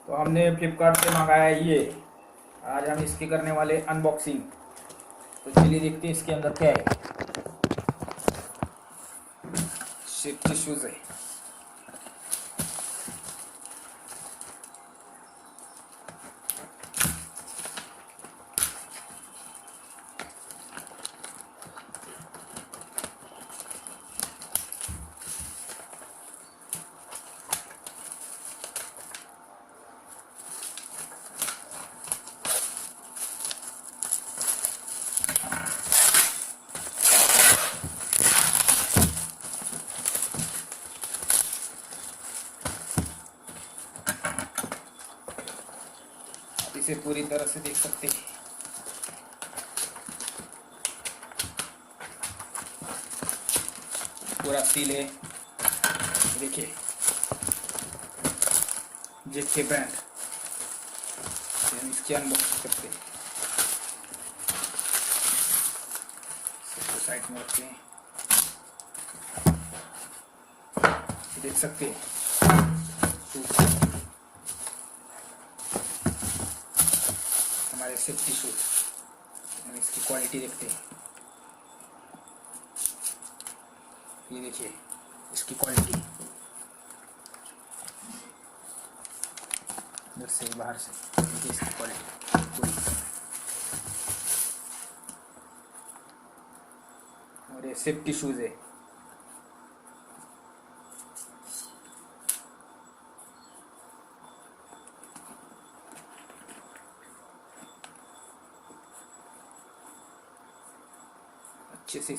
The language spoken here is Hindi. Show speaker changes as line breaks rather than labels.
तो हमने फ्लिपकार्ट से मंगाया है ये। आज हम इसकी करने वाले अनबॉक्सिंग। तो चलिए देखते हैं इसके अंदर क्या है। सेफ्टी शूज़ है। आप इसे पूरी तरह से देख सकते हैं। पूरा सील है। देखिए जेके ब्रांड। हम इसकी अनबॉक्सिंग करते हैं। इसको साइड में रखते हैं। देख सकते हैं हमारे सेफ्टी शूज। हम इसकी क्वालिटी देखते हैं। ये देखिए इसकी क्वालिटी, अंदर से बाहर से देखिए इसकी क्वालिटी पूरी। और ये सेफ्टी शूज है। अच्छे से